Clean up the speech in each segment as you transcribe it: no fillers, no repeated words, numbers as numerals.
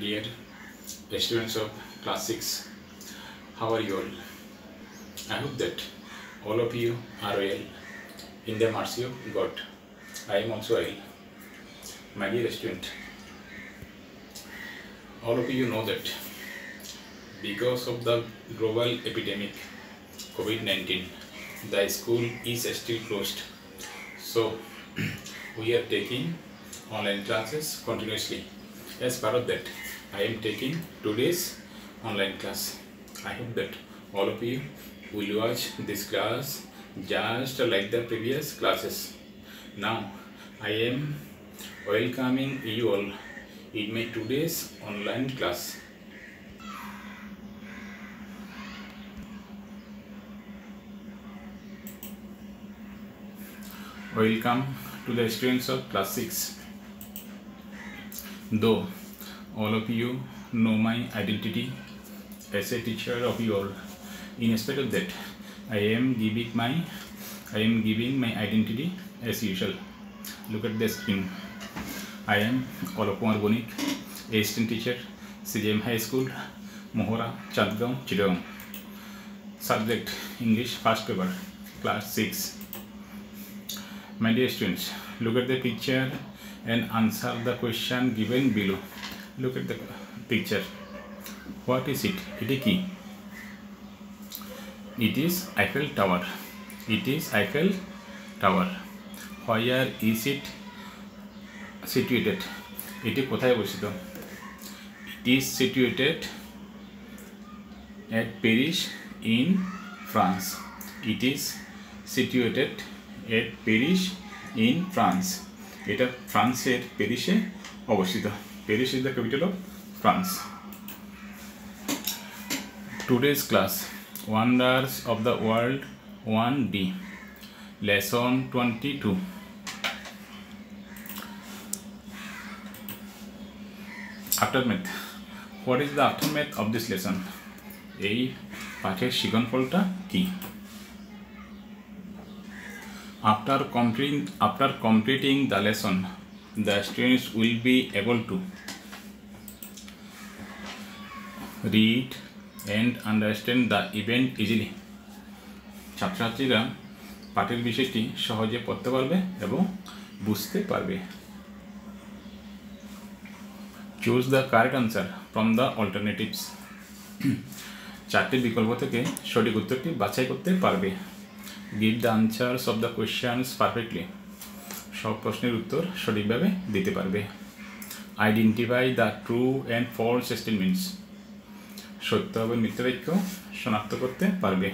dear students of class 6, how are you all? I hope that all of you are well in the mercy of God. I am also well. My dear student, all of you know that because of the global epidemic COVID-19, the school is still closed. So we are taking online classes continuously. As part of that, I am taking today's online class. I hope that all of you will watch this class just like the previous classes. Now I am welcoming you all in my today's online class. Welcome to the students of class 6. Though all of you know my identity as a teacher of you all, in spite of that, I am giving my identity as usual. Look at the screen. I am Alok Kumar Bonik, assistant teacher, CJM High School, Mohora, Chandgaon, Chittagong. Subject English, first paper, class 6. My dear students, look at the picture and answer the question given below. Look at the picture. What is it? It is key. It is Eiffel Tower. It is Eiffel Tower. Where is it situated? It is কোথায় অবস্থিত? It is situated at Paris in France. It is situated at Paris in France. এটা ফ্রান্সের প্যারিসে অবস্থিত. Paris is the capital of France. Today's class, Wonders of the World 1D, Lesson 22. Aftermath. What is the aftermath of this lesson? এই পাঠের শিকনফলটা কি? After completing the lesson, the students will be able to read and understand the event easily. ছাত্রছাত্রীরা পাঠের বিষয়টি সহজে পড়তে পারবে এবং বুঝতে পারবে. Choose the correct answer from the alternatives. চারটি বিকল্প থেকে সঠিক উত্তরটি বাছাই করতে পারবে. Give the answers of the questions perfectly. সব প্রশ্নের উত্তর সঠিকভাবে দিতে পারবে. Identify the true and false statements. সত্য এবং মিথ্যা বাক্য শনাক্ত করতে পারবে.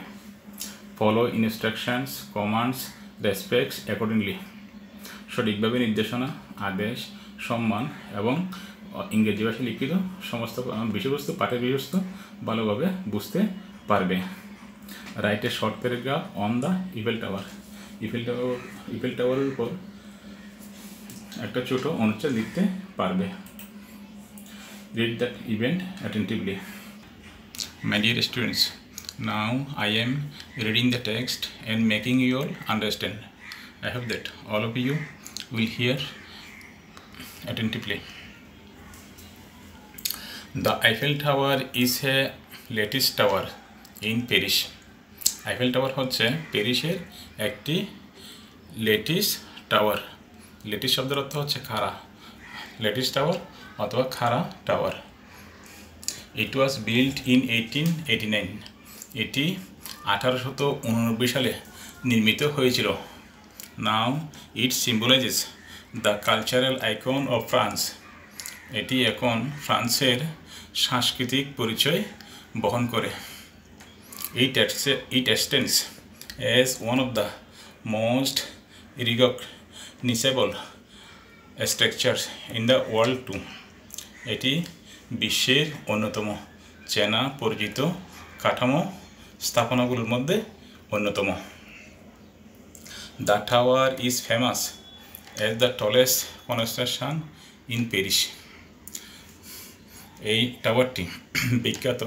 Follow instructions, commands, respects accordingly. সঠিকভাবে নির্দেশনা, আদেশ, সম্মান এবং ইংরেজি ভাষায় লিখিত সমস্ত বিষয়বস্তু পাঠের বিষয়বস্তু ভালোভাবে বুঝতে পারবে. Write a short paragraph on the Eiffel Tower. Eiffel Tower উপর একটা ছোট অনুচ্ছেদ লিখতে পারবে. Read that event attentively. My dear students, now I am reading the text and making you all understand. I hope that all of you will hear attentively. The Eiffel Tower is a lattice tower in Paris. Eiffel Tower হচ্ছে প্যারিসের একটি lettuce tower. Lettuce শব্দের অর্থ হচ্ছে খাড়া. Lettuce tower অথবা খাড়া tower. It was built in 1889. এটি 1889 সালে নির্মিত হয়েছিল. Now it symbolizes the cultural icon of France. এটি এখন ফ্রান্সের সাংস্কৃতিক পরিচয় বহন করে. It stands as one of the most recognizable structures in the world too. এটি বিশ্বের অন্যতম চেনা পরিচিত কাঠামো স্থাপনাগুলোর মধ্যে অন্যতম. The tower is famous as the tallest construction in Paris. এই টাওয়ারটি বিখ্যাত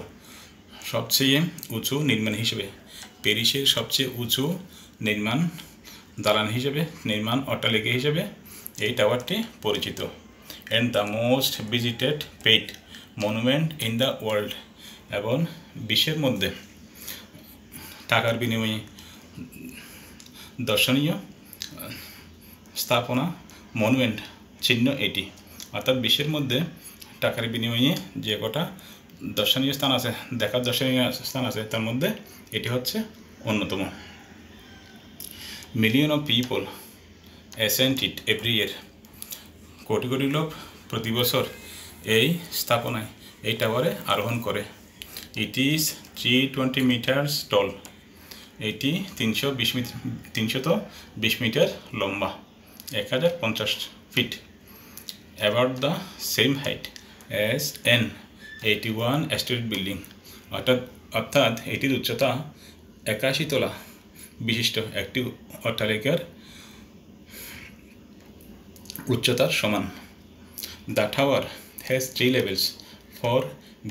সবচেয়ে উঁচু নির্মাণ হিসেবে, প্যারিসের সবচেয়ে উঁচু নির্মাণ দালান হিসেবে, নির্মাণ অট্টালিকা হিসেবে এই টাওয়ারটি পরিচিত. and the most visited paid monument in the world এবং বিশ্বের মধ্যে টাকার বিনিময়ে দর্শনীয় স্থাপনা মনুমেন্ট চিহ্ন এটি অর্থাৎ বিশ্বের মধ্যে টাকার বিনিময়ে যে কটা দর্শনীয় স্থান আছে দেখার দর্শনীয় স্থান আছে তার মধ্যে এটি হচ্ছে অন্যতম million of people ascend it every year crore crore লোক প্রতি বছর এই স্থাপনায় এই টাওয়ারে আরোহণ করে ইট ইজ 320 মিটার্স টল এটি 320 মিটার লম্বা 1050 feet about the same height as an 81 storey building অর্থাৎ এটির উচ্চতা 81 তলা বিশিষ্ট একটি অট্টালিকার উচ্চতার সমান the tower has 3 levels for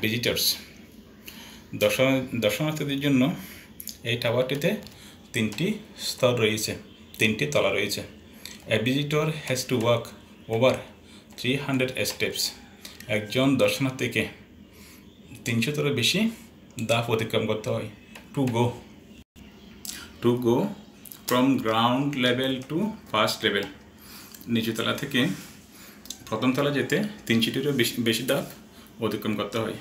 visitors দর্শনার্থীদের জন্য এই টাওয়ারটিতে 3টি স্তর রয়েছে 3টি তলা রয়েছে a visitor has to walk over 300 steps একজন দর্শনার্থীকে 300-এরও বেশি ধাপ অতিক্রম করতে হয় to go from ground level to first level নিচুতলা থেকে প্রথম তলা যেতে 300-টিরও বেশি ধাপ অতিক্রম করতে হয়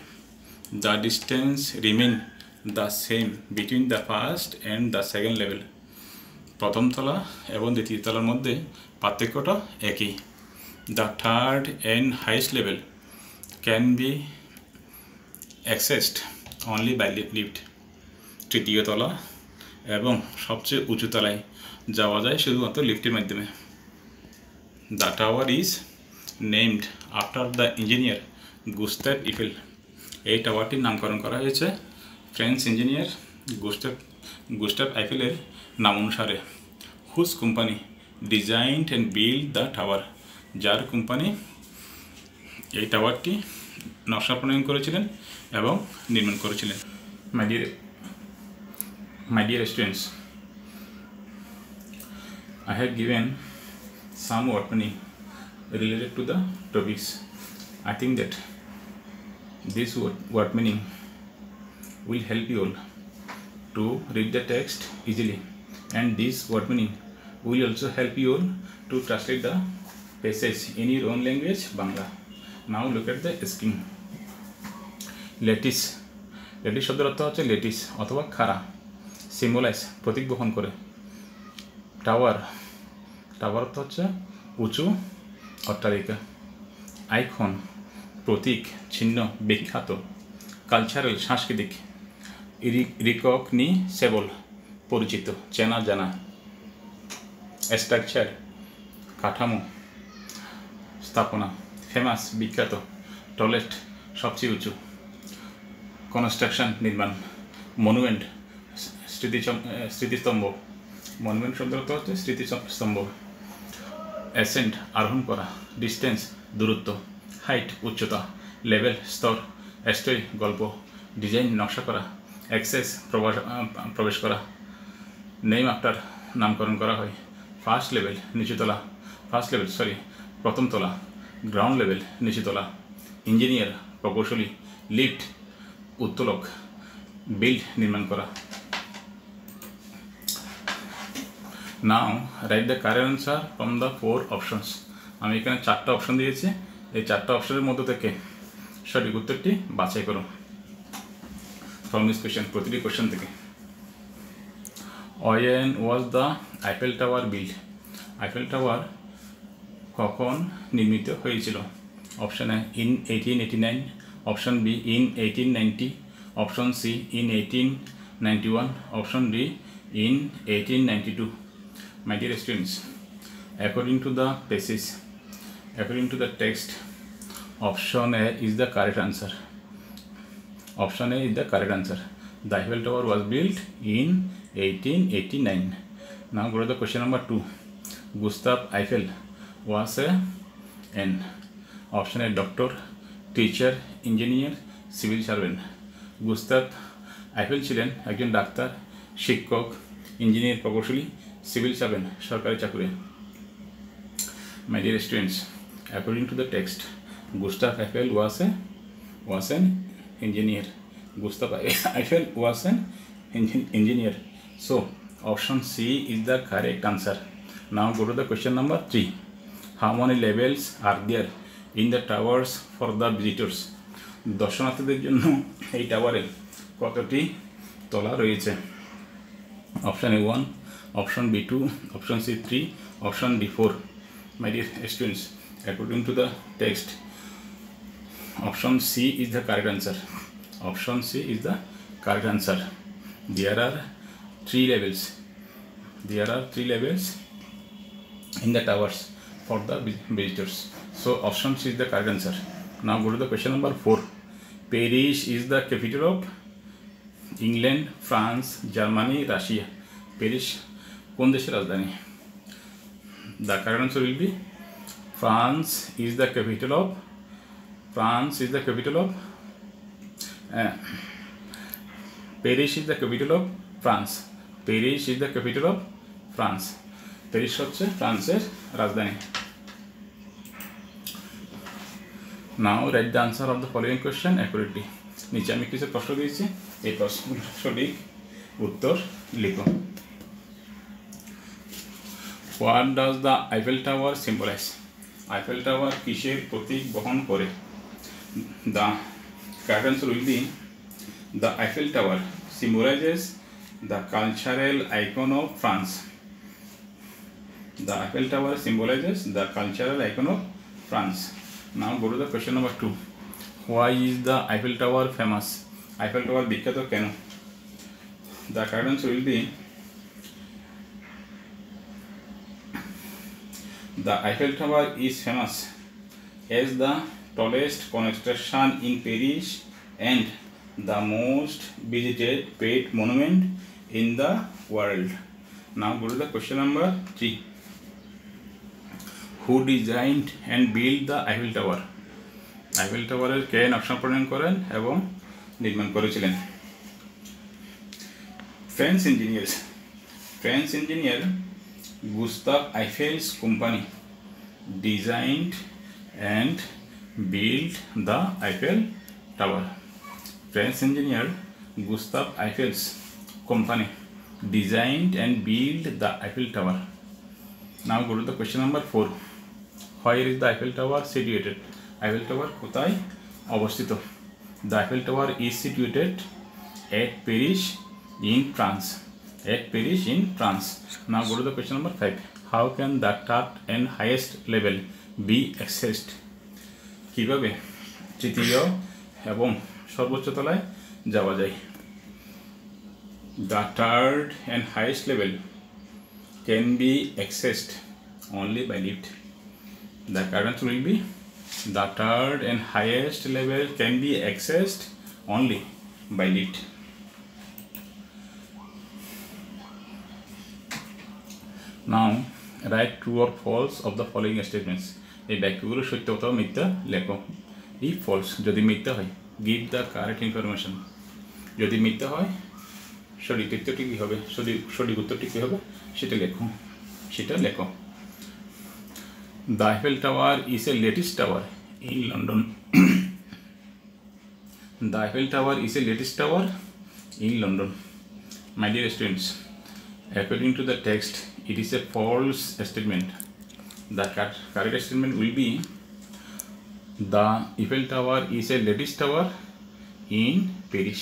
the distance remain the same between the first and the second level প্রথম তলা এবং দ্বিতীয় তলার মধ্যে পার্থক্যটা একই the third and highest level can be accessed only by lift তৃতীয় তলা এবং সবচেয়ে উঁচু তলায় যাওয়া যায় শুধুমাত্র লিফটের মাধ্যমে the tower is named after the engineer Gustave Eiffel এই টাওয়ারটির নামকরণ করা হয়েছে ফ্রেঞ্চ ইঞ্জিনিয়ার গুস্তাভ আইফেলের নাম অনুসারে whose company designed and build the tower যার কোম্পানি এই টাওয়ারটি নকশা প্রণয়ন করেছিলেন এবং নির্মাণ করেছিলেন My dear students, I have given some word meaning related to the topics. I think that this word meaning will help you all to read the text easily, and this word meaning will also help you all to translate the passage in your own language, Bangla. Now look at the screen. Lattice শব্দের অর্থ হচ্ছে lattice অথবা খাড়া symbolise প্রতীক বহন করে tower অর্থ হচ্ছে উঁচু অট্টালিকা আইকন প্রতীক চিহ্ন বিখ্যাত কালচারাল সাংস্কৃতিক রিকগনিসেবল পরিচিত চেনা জানা স্ট্রাকচার কাঠামো স্থাপনা ফেমাস বিখ্যাত টলেস্ট সবচেয়ে উঁচু কনস্ট্রাকশন নির্মাণ মনুমেন্ট স্মৃতিস্তম্ভ মনুমেন্ট শব্দের অর্থ হচ্ছে স্মৃতিস্তম্ভ অ্যাসেন্ট আরোহণ করা ডিস্টেন্স দূরত্ব হাইট উচ্চতা লেভেল স্তর স্টোরি গল্প ডিজাইন নকশা করা অ্যাক্সেস প্রবেশ করা নেম আফটার নামকরণ করা হয় প্রথম তলা গ্রাউন্ড লেভেল নিচুতলা ইঞ্জিনিয়ার প্রকৌশলী লিফট উত্তোলক বিল্ড নির্মাণ করা now write the correct answer from the 4 options আমি এখানে 4টা অপশন দিয়েছি এই 4টা অপশনের মধ্য থেকে সঠিক উত্তরটি বাছাই করুন ফ্রম দিস কোয়েশ্চেন প্রতিটি কোয়েশ্চেন থেকে when was the Eiffel Tower built Eiffel Tower কখন নির্মিত হয়েছিল option A in 1889 option B in 1890 option C in 1891 option D in 1892 my dear students according to the passage according to the text option A is the correct answer option A is the correct answer the Eiffel Tower was built in 1889 now go to the question number 2 Gustav Eiffel was an option A doctor teacher engineer civil servant Gustav Eiffel ছিলেন একজন doctor শিক্ষক engineer প্রকৌশলী civil servant সরকারি চাকুরি my dear students According to the text, Gustav Eiffel was an engineer. Gustav Eiffel was an engineer. So option C is the correct answer. Now go to the question number 3. How many levels are there in the towers for the visitors? দর্শনার্থীদের জন্য এই টাওয়ারে কতটি তলা রয়েছে? Option A 1, option B 2, option C 3, option D 4. My dear students, according to the text, option C is the correct answer. Option C is the correct answer. There are 3 levels. There are 3 levels in the towers for the visitors. So option C is the correct answer. Now go to the question number 4. Paris is the capital of England, France, Germany, Russia. Paris কোন দেশের রাজধানী? The correct answer will be France is the capital of Paris is the capital of France. Paris is the capital of France. Paris হচ্ছে ফ্রান্সের রাজধানী. Now write the answer of the following question accurately. নিচে আমি কিছু প্রশ্ন দিয়েছি, এই প্রশ্নের সঠিক উত্তর লিখো. What does the Eiffel Tower symbolize? Eiffel Tower কিসের প্রতীক বহন করে? The correct answer will be the Eiffel Tower symbolizes the cultural icon of France. The Eiffel Tower symbolizes the cultural icon of France. Now go to the question number 2. Why is the Eiffel Tower famous? Eiffel Tower বিখ্যাত কেন? The correct answer will be the Eiffel Tower is famous as the tallest construction in Paris and the most visited paid monument in the world. Now go to the question number 3. Who designed and built the Eiffel Tower? Eiffel Tower এর কে নকশা প্রণয়ন করেন এবং নির্মাণ করেছিলেন? French engineer Gustave Eiffel's company designed and built the Eiffel Tower. French engineer Gustave Eiffel's company designed and built the Eiffel Tower. Now go to the question number 4. Where is the Eiffel Tower situated? Eiffel Tower কোথায় অবস্থিত? The Eiffel Tower is situated at Paris in France. At Paris in France. Now go to the question number 5. How can the third and highest level be accessed? কিভাবে তৃতীয় এবং সর্বোচ্চ তলায় যাওয়া যায়? The third and highest level can be accessed only by lift. The correct answer will be the third and highest level can be accessed only by lift. Now write true or false of the following statements. এই বাক্যগুলো সত্য অথবা মিথ্যা লেখো. If false, যদি মিথ্যা হয় give the correct information. যদি মিথ্যা হয় সঠিক উত্তরটি কী হবে? সঠিক উত্তরটি কী হবে সেটা লেখো. The Eiffel Tower is a latest tower in London. The Eiffel Tower is a latest tower in London. My dear students, according to the text, it is a false statement. The correct statement will be the Eiffel Tower is a latest tower in Paris.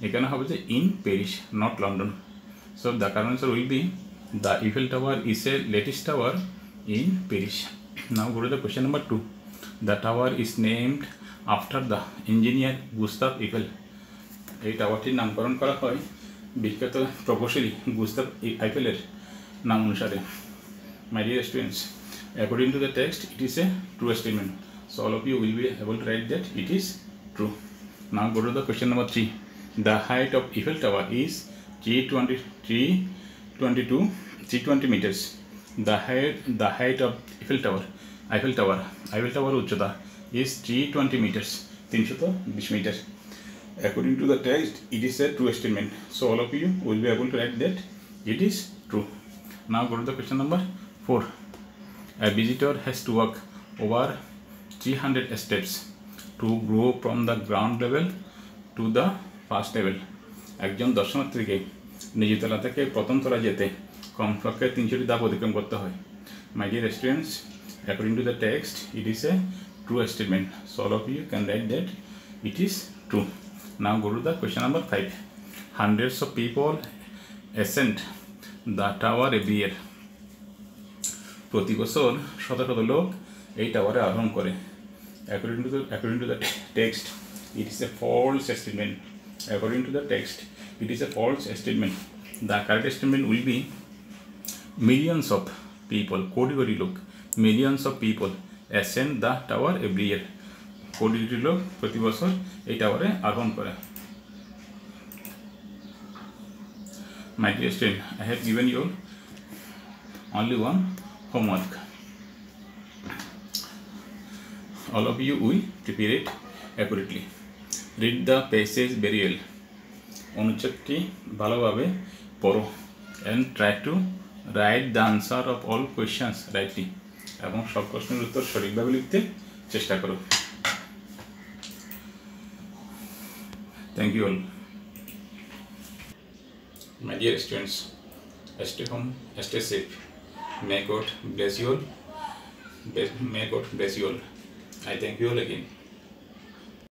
এখানে হবে যে in Paris, not London. So the correct answer will be the Eiffel Tower is a latest tower in Paris. Now go to the question number 2. The tower is named after the engineer Gustave Eiffel. এই টাওয়ারটির নামকরণ করা হয় বিখ্যাত প্রকৌশলী Gustave আইফেলের নাম অনুসারে. My dear students, according to the text, it is a true statement. So all of you will be able to write that it is true. Now go to the question number 3. The height of Eiffel Tower is 320 meters. The height of Eiffel Tower উচ্চতা is 320 meters. 320 meters. According to the text, it is a true statement. So all of you will be able to write that it is true. Now go to the question number 4. A visitor has to walk over 300 steps to grow from the ground level to the first level. একজন দর্শনার্থীকে নিচুতলা থেকে প্রথম তলা যেতে কমপক্ষে 300টি ধাপ অতিক্রম করতে হয়। My dear students, according to the text, it is a true statement. So all of you can write that it is true. Now go to the question number 5. Hundreds of people ascend the tower every year. প্রতি বছর শত শত লোক এই টাওয়ারে আরোহণ করে। According to the text, it is a false statement. According to the text, it is a false statement. The correct statement will be millions of people, crore crore লোক, millions of people ascend the tower every year. Crore crore লোক প্রতি বছর এই টাওয়ারে আরোহণ করে। My dear student, I have given you only one homework. All of you will prepare it accurately. Read the passage very well. অনুচ্ছেদটি ভালোভাবে পড়ো and try to write the answer of all questions rightly. এবং সব প্রশ্নের উত্তর সঠিকভাবে লিখতে চেষ্টা করো। Thank you all. My dear students, stay home, stay safe. May God bless you all. May God bless you all. I thank you all again.